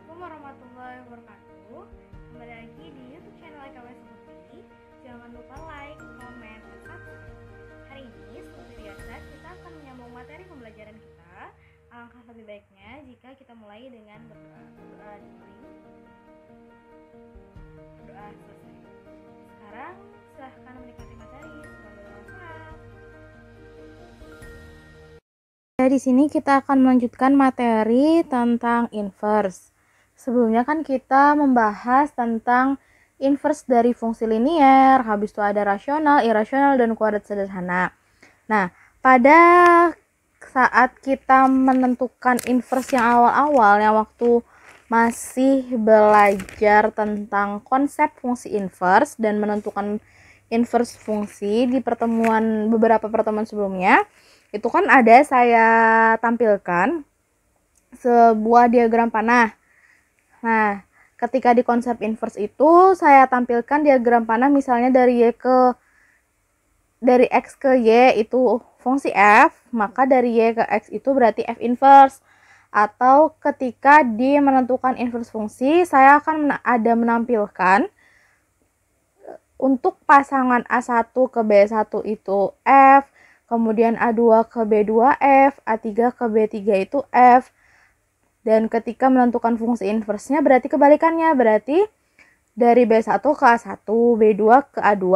Assalamualaikum warahmatullahi wabarakatuh. Kembali lagi di YouTube channel IKWS Putri. Jangan lupa like, komen, dan subscribe. Hari ini seperti biasa kita akan menyambung materi pembelajaran kita. Alangkah lebih baiknya jika kita mulai dengan berdoa dimulai. Berdoa selesai. Sekarang silahkan menikmati materi. Semoga bermanfaat. Di sini kita akan melanjutkan materi tentang inverse. Sebelumnya kan kita membahas tentang inverse dari fungsi linier, habis itu ada rasional, irasional, dan kuadrat sederhana. Nah, pada saat kita menentukan inverse yang awal-awal, yang waktu masih belajar tentang konsep fungsi inverse dan menentukan inverse fungsi di beberapa pertemuan sebelumnya, itu kan ada saya tampilkan sebuah diagram panah. Nah, ketika di konsep inverse itu saya tampilkan diagram panah misalnya dari X ke Y itu fungsi F, maka dari Y ke X itu berarti F inverse. Atau ketika di menentukan inverse fungsi, saya akan menampilkan untuk pasangan A1 ke B1 itu F, kemudian A2 ke B2 F, A3 ke B3 itu F. Dan ketika menentukan fungsi inversenya berarti kebalikannya, berarti dari B1 ke A1, B2 ke A2,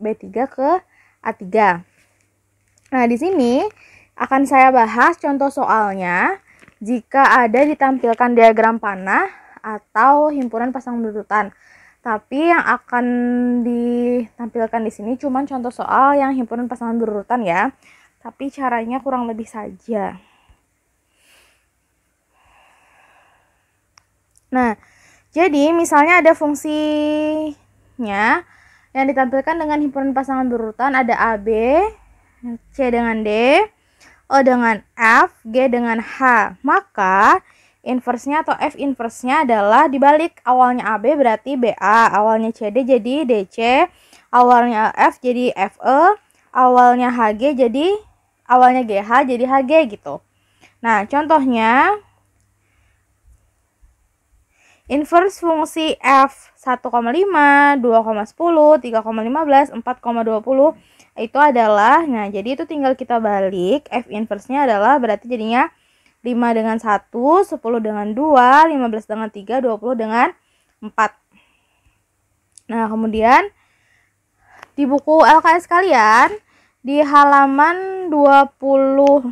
B3 ke A3. Nah, di sini akan saya bahas contoh soalnya jika ada ditampilkan diagram panah atau himpunan pasangan berurutan. Tapi yang akan ditampilkan di sini cuma contoh soal yang himpunan pasangan berurutan ya. Tapi caranya kurang lebih saja. Nah, jadi misalnya ada fungsinya yang ditampilkan dengan himpunan pasangan berurutan, ada A, B, C dengan D, O dengan F, G dengan H. Maka inversenya atau F inversenya adalah dibalik, awalnya AB berarti BA, awalnya CD jadi DC, awalnya F jadi FE, awalnya GH jadi HG gitu. Nah, contohnya inverse fungsi F 1,5, 2,10, 3,15, 4,20 itu adalah, nah jadi itu tinggal kita balik, F inversenya adalah berarti jadinya 5 dengan 1, 10 dengan 2, 15 dengan 3, 20 dengan 4. Nah, kemudian di buku LKS kalian, di halaman 21,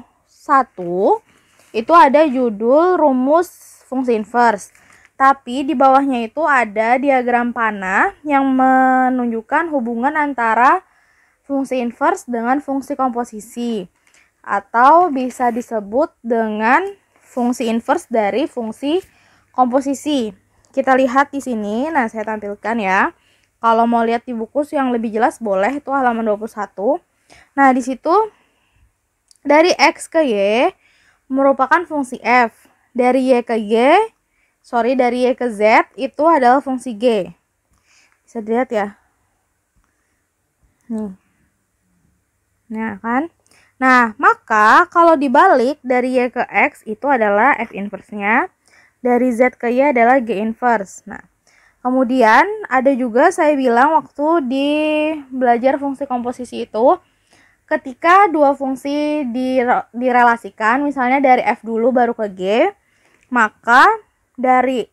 itu ada judul rumus fungsi inverse. Tapi di bawahnya itu ada diagram panah yang menunjukkan hubungan antara fungsi inverse dengan fungsi komposisi, atau bisa disebut dengan fungsi inverse dari fungsi komposisi. Kita lihat di sini, nah saya tampilkan ya. Kalau mau lihat di buku yang lebih jelas boleh, itu halaman 21. Nah, di situ dari X ke Y merupakan fungsi F. Dari Y ke Z itu adalah fungsi G. Bisa dilihat ya. Nih. Nah, kan? Nah, maka kalau dibalik dari Y ke X itu adalah F inverse-nya, dari Z ke Y adalah G inverse. Nah, kemudian ada juga saya bilang waktu di belajar fungsi komposisi itu, ketika dua fungsi direlasikan, misalnya dari F dulu baru ke G, maka dari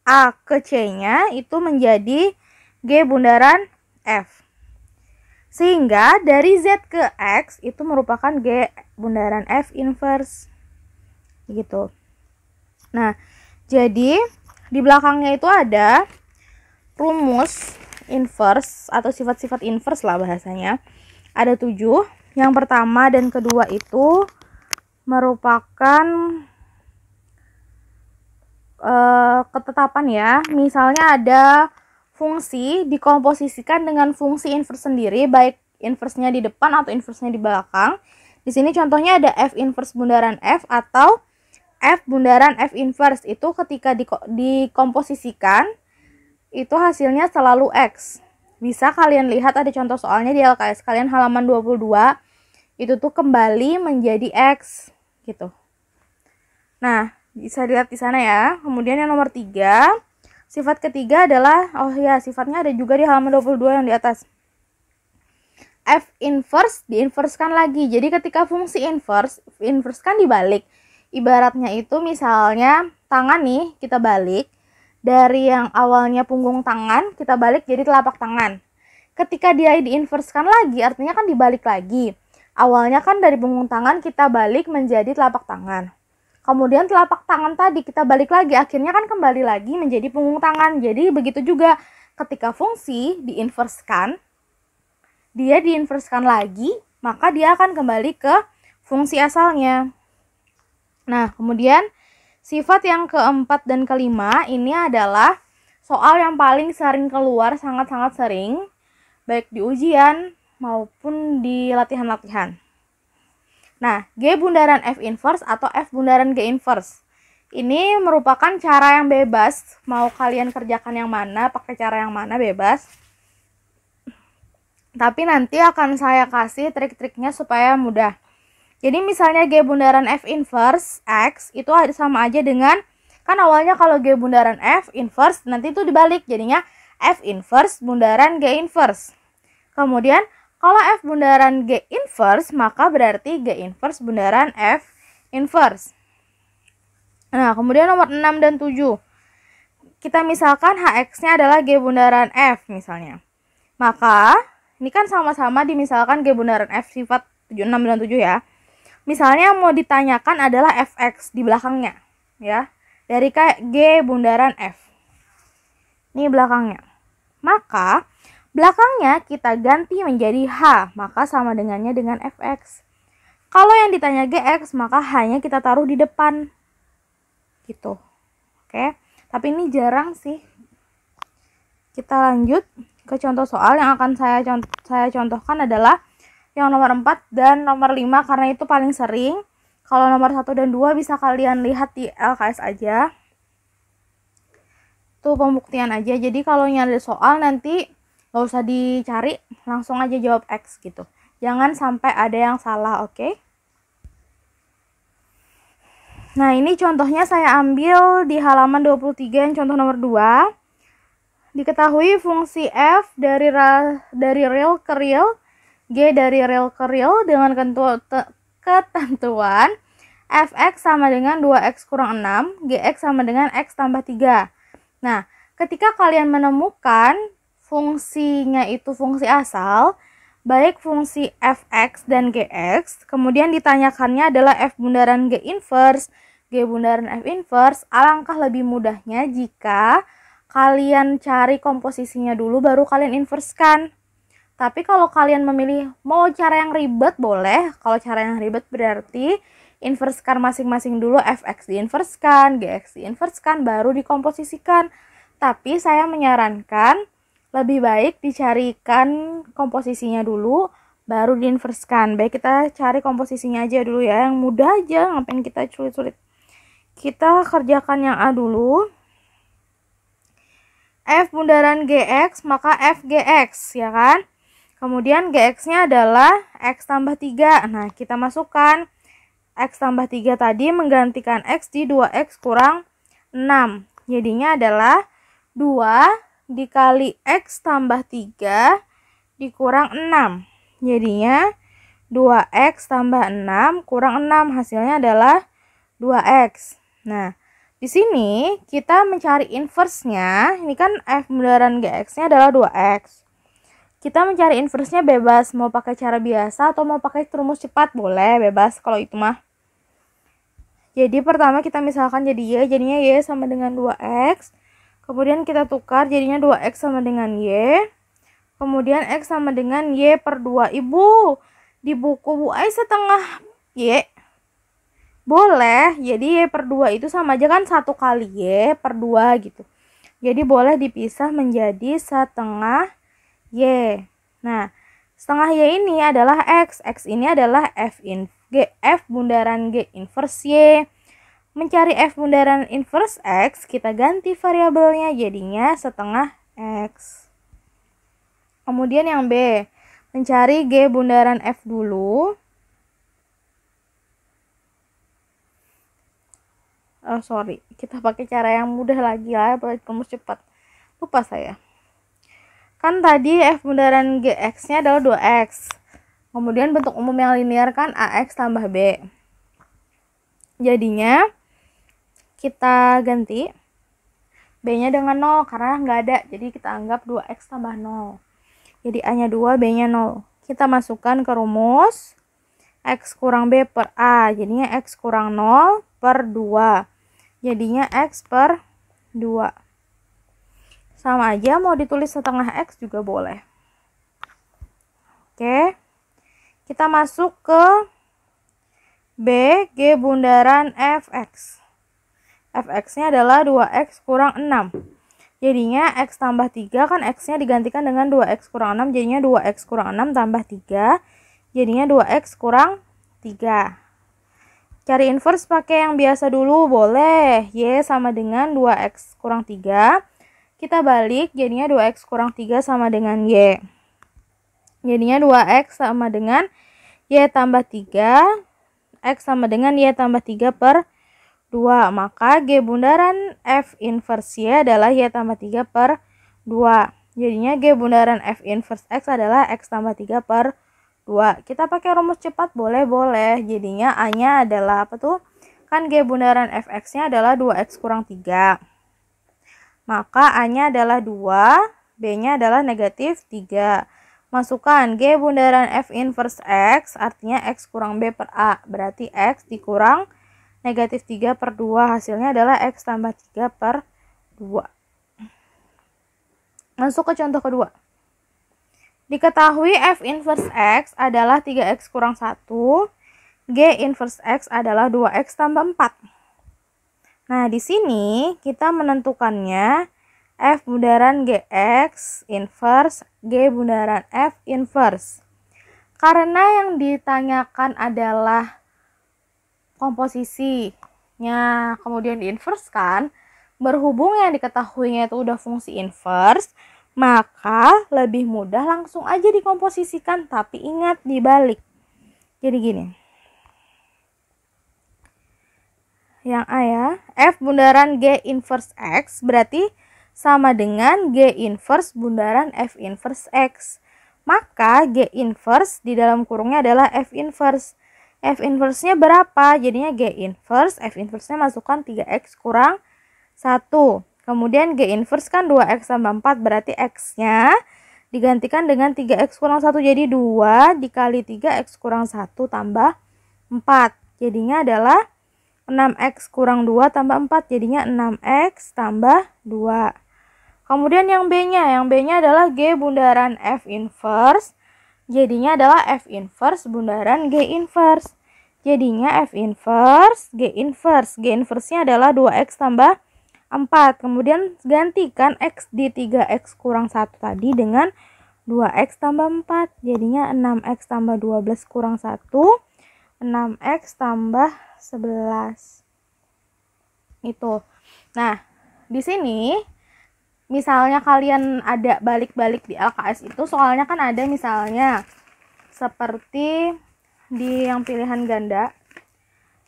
A ke C-nya itu menjadi G bundaran F. Sehingga dari Z ke X itu merupakan G bundaran F inverse. Gitu. Nah, jadi di belakangnya itu ada rumus inverse atau sifat-sifat inverse lah bahasanya. Ada 7. Yang pertama dan kedua itu merupakan ketetapan ya. Misalnya ada fungsi dikomposisikan dengan fungsi inverse sendiri, baik inverse-nya di depan atau inverse-nya di belakang. Di sini contohnya ada F inverse bundaran F atau F bundaran F inverse. Itu ketika dikomposisikan itu hasilnya selalu X. Bisa kalian lihat ada contoh soalnya di LKS kalian halaman 22. Itu tuh kembali menjadi X gitu. Nah, Bisa dilihat di sana ya. Kemudian yang nomor 3, sifat ketiga adalah, oh ya, sifatnya ada juga di halaman 22 yang di atas. F inverse diinverskan lagi. Jadi ketika fungsi inverse kan dibalik. Ibaratnya itu misalnya tangan nih kita balik. Dari yang awalnya punggung tangan, kita balik jadi telapak tangan. Ketika dia diinverskan lagi, artinya kan dibalik lagi. Awalnya kan dari punggung tangan kita balik menjadi telapak tangan. Kemudian telapak tangan tadi kita balik lagi, akhirnya kan kembali lagi menjadi punggung tangan. Jadi begitu juga ketika fungsi diinverskan, dia diinverskan lagi, maka dia akan kembali ke fungsi asalnya. Nah, kemudian sifat yang keempat dan kelima ini adalah soal yang paling sering keluar, sangat-sangat sering, baik di ujian maupun di latihan-latihan. Nah, G bundaran F inverse atau F bundaran G inverse. Ini merupakan cara yang bebas, mau kalian kerjakan yang mana, pakai cara yang mana, bebas. Tapi nanti akan saya kasih trik-triknya supaya mudah. Jadi misalnya G bundaran F inverse X itu sama aja dengan, kan awalnya kalau G bundaran F inverse nanti itu dibalik, jadinya F inverse bundaran G inverse. Kemudian kalau F bundaran G inverse, maka berarti G inverse bundaran F inverse. Nah, kemudian nomor 6 dan 7. Kita misalkan HX-nya adalah G bundaran F misalnya. Maka ini kan sama-sama dimisalkan G bundaran F sifat 6 dan 7 ya. Misalnya mau ditanyakan adalah Fx di belakangnya ya. Dari kayak G bundaran F. Ini belakangnya. Maka belakangnya kita ganti menjadi H, maka sama dengannya dengan Fx. Kalau yang ditanya Gx, maka H-nya kita taruh di depan. Gitu. Oke. Tapi ini jarang sih. Kita lanjut ke contoh soal yang akan saya contohkan adalah yang nomor 4 dan nomor 5 karena itu paling sering. Kalau nomor 1 dan 2 bisa kalian lihat di LKS aja. Itu pembuktian aja. Jadi kalau ada soal nanti gak usah dicari, langsung aja jawab X gitu. Jangan sampai ada yang salah, oke? Nah, ini contohnya saya ambil di halaman 23 yang contoh nomor 2. Diketahui fungsi f dari real ke real, g dari real ke real dengan ketentuan fx sama dengan 2x kurang 6, gx sama dengan x tambah 3. Nah, ketika kalian menemukan fungsinya itu fungsi asal, baik fungsi fx dan gx, kemudian ditanyakannya adalah f bundaran g inverse, g bundaran f inverse, alangkah lebih mudahnya jika kalian cari komposisinya dulu baru kalian inverskan. Tapi kalau kalian memilih mau cara yang ribet boleh. Kalau cara yang ribet berarti inverskan masing-masing dulu, fx diinverskan, gx diinverskan, baru dikomposisikan. Tapi saya menyarankan lebih baik dicarikan komposisinya dulu baru diinverskan. Baik, kita cari komposisinya aja dulu ya, yang mudah aja, ngapain kita sulit-sulit. Kita kerjakan yang A dulu. F bundaran Gx, maka F Gx, ya kan? Kemudian Gx-nya adalah X tambah 3. Nah, kita masukkan X tambah 3 tadi menggantikan X di 2X kurang 6. Jadinya adalah 2 dikali X tambah 3 dikurang 6. Jadinya 2X tambah 6 kurang 6. Hasilnya adalah 2X. Nah, di sini kita mencari inverse-nya. Ini kan F bundaran Gx-nya adalah 2X. Kita mencari inverse-nya bebas. Mau pakai cara biasa atau mau pakai rumus cepat. Boleh, bebas kalau itu mah. Jadi pertama kita misalkan jadi Y. Jadinya Y sama dengan 2X. Kemudian kita tukar jadinya 2X sama dengan Y. Kemudian X sama dengan Y per 2. Ibu, di buku Bu Ai setengah Y. Boleh, jadi Y per 2 itu sama aja kan 1 kali Y per 2 gitu. Jadi boleh dipisah menjadi setengah Y. Nah, setengah Y ini adalah X. X ini adalah F bundaran G inverse Y. Mencari F bundaran inverse X, kita ganti variabelnya jadinya setengah X. Kemudian yang B, mencari G bundaran F dulu. Oh sorry, kita pakai cara yang mudah lagi lah, rumus cepat. Lupa saya. Kan tadi f bundaran gx nya adalah 2x. Kemudian bentuk umum yang linear kan ax tambah b. Jadinya kita ganti b nya dengan 0 karena nggak ada, jadi kita anggap 2x tambah 0. Jadi a nya 2, b nya 0. Kita masukkan ke rumus x kurang b per a, jadinya x kurang 0 per 2, jadinya x per 2. Sama aja, mau ditulis setengah x juga boleh. Oke, kita masuk ke b, g bundaran fx. Fx nya adalah 2x kurang 6, jadinya x tambah 3, kan x nya digantikan dengan 2x kurang 6, jadinya 2x kurang 6 tambah 3, jadinya 2x kurang 3. Cari inverse pakai yang biasa dulu boleh. Y sama dengan 2x kurang 3. Kita balik, jadinya 2x kurang 3 sama dengan Y. Jadinya 2x sama dengan Y tambah 3. X sama dengan Y tambah 3 per 2. Maka G bundaran F inverse Y adalah Y tambah 3 per 2. Jadinya G bundaran F inverse X adalah X tambah 3 per 2. Kita pakai rumus cepat boleh-boleh. Jadinya A nya adalah apa tuh? Kan G bundaran fx nya adalah 2x kurang 3. Maka A nya adalah 2, B nya adalah negatif 3. Masukkan G bundaran F inverse X, artinya X kurang B per A. Berarti X dikurang negatif 3 per 2. Hasilnya adalah X tambah 3 per 2. Masuk ke contoh kedua. Diketahui F inverse X adalah 3x kurang 1, G inverse X adalah 2x tambah 4. Nah, di sini kita menentukannya F bundaran Gx inverse G bundaran F inverse. Karena yang ditanyakan adalah komposisinya, kemudian di inverse kan, berhubung yang diketahuinya itu udah fungsi inverse, maka lebih mudah langsung aja dikomposisikan, tapi ingat dibalik. Jadi gini. Yang A ya, F bundaran G inverse X berarti sama dengan G inverse bundaran F inverse X. Maka G inverse di dalam kurungnya adalah F inverse. F inverse-nya berapa? Jadinya G inverse, F inverse-nya masukkan 3x kurang 1. Kemudian G inverse kan 2x tambah 4, berarti x-nya digantikan dengan 3x kurang 1. Jadi 2 dikali 3x kurang 1 tambah 4. Jadinya adalah 6x kurang 2 tambah 4. Jadinya 6x tambah 2. Kemudian yang B-nya. Yang B-nya adalah G bundaran F inverse. Jadinya adalah F inverse bundaran G inverse. Jadinya F inverse G inverse. G inverse-nya adalah 2x tambah 4. Kemudian gantikan x di 3x kurang 1 tadi dengan 2x tambah 4. Jadinya 6x tambah 12 kurang 1. 6x tambah 11. Itu. Nah, di sini misalnya kalian ada balik-balik di LKS itu, soalnya kan ada misalnya seperti di yang pilihan ganda.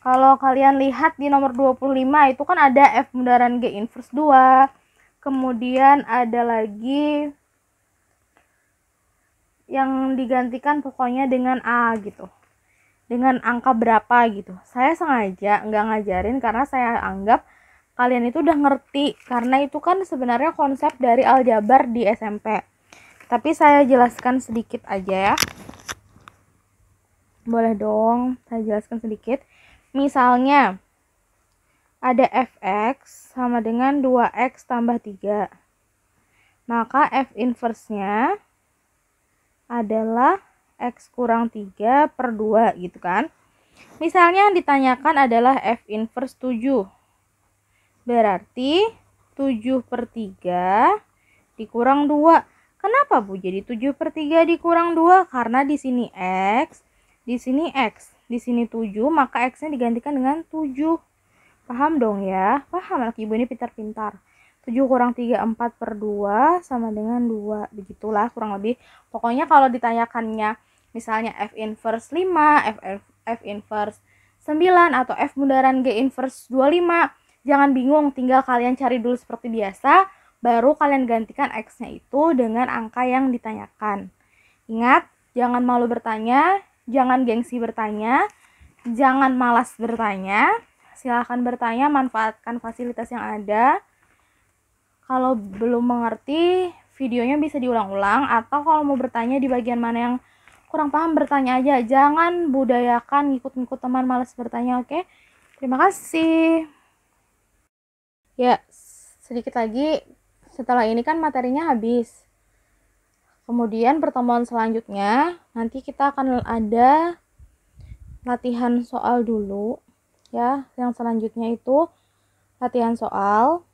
Kalau kalian lihat di nomor 25 itu kan ada F bundaran G inverse 2. Kemudian ada lagi yang digantikan pokoknya dengan A gitu. Dengan angka berapa gitu. Saya sengaja nggak ngajarin karena saya anggap kalian itu udah ngerti. Karena itu kan sebenarnya konsep dari aljabar di SMP. Tapi saya jelaskan sedikit aja ya. Boleh dong, saya jelaskan sedikit. Misalnya, ada fx sama dengan 2x tambah 3. Maka f inverse-nya adalah x kurang 3 per 2 gitu kan. Misalnya yang ditanyakan adalah f inverse 7. Berarti 7 per 3 dikurang 2. Kenapa Bu jadi 7 per 3 dikurang 2? Karena di sini x, di sini x. Di sini 7, maka x-nya digantikan dengan 7. Paham dong ya? Paham, anak ibu ini pintar-pintar. 7 kurang 3, 4 per 2 sama dengan 2. Begitulah kurang lebih. Pokoknya kalau ditanyakannya misalnya f inverse 5, f inverse 9, atau f bundaran G inverse 25, Jangan bingung, tinggal kalian cari dulu seperti biasa, baru kalian gantikan X-nya itu dengan angka yang ditanyakan. Ingat, jangan malu bertanya, jangan gengsi bertanya, jangan malas bertanya. Silahkan bertanya, manfaatkan fasilitas yang ada. Kalau belum mengerti, videonya bisa diulang-ulang, atau kalau mau bertanya di bagian mana yang kurang paham, bertanya aja. Jangan budayakan ngikut-ngikut teman malas bertanya, oke? Terima kasih. Ya, sedikit lagi, setelah ini kan materinya habis. Kemudian pertemuan selanjutnya, nanti kita akan ada latihan soal dulu. Ya, yang selanjutnya itu latihan soal.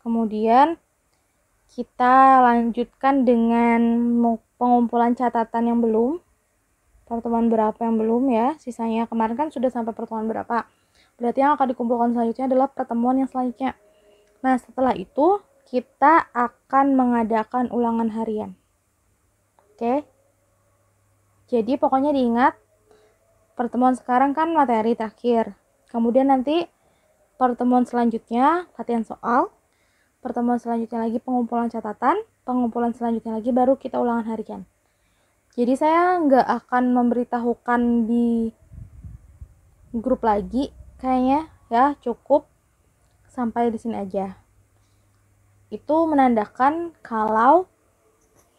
Kemudian kita lanjutkan dengan pengumpulan catatan yang belum. Pertemuan berapa yang belum ya, sisanya kemarin kan sudah sampai pertemuan berapa. Berarti yang akan dikumpulkan selanjutnya adalah pertemuan yang selanjutnya. Nah, setelah itu kita akan mengadakan ulangan harian. Oke. Jadi pokoknya diingat, pertemuan sekarang kan materi terakhir. Kemudian nanti pertemuan selanjutnya latihan soal. Pertemuan selanjutnya lagi pengumpulan catatan. Pengumpulan selanjutnya lagi baru kita ulangan harian. Jadi saya nggak akan memberitahukan di grup lagi kayaknya ya, cukup sampai di sini aja. Itu menandakan kalau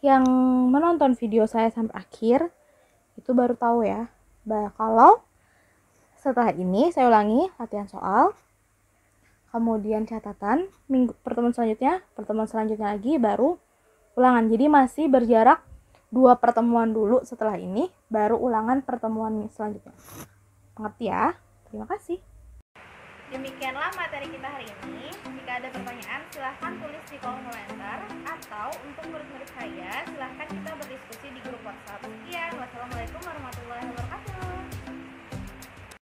yang menonton video saya sampai akhir itu baru tahu ya. Kalau setelah ini saya ulangi latihan soal, kemudian catatan, pertemuan selanjutnya lagi baru ulangan. Jadi masih berjarak 2 pertemuan dulu, setelah ini baru ulangan pertemuan selanjutnya. Mengerti ya? Terima kasih. Demikianlah materi kita hari ini. Jika ada pertanyaan silahkan tulis di kolom komentar, atau untuk murid-murid saya silahkan kita berdiskusi di grup WhatsApp.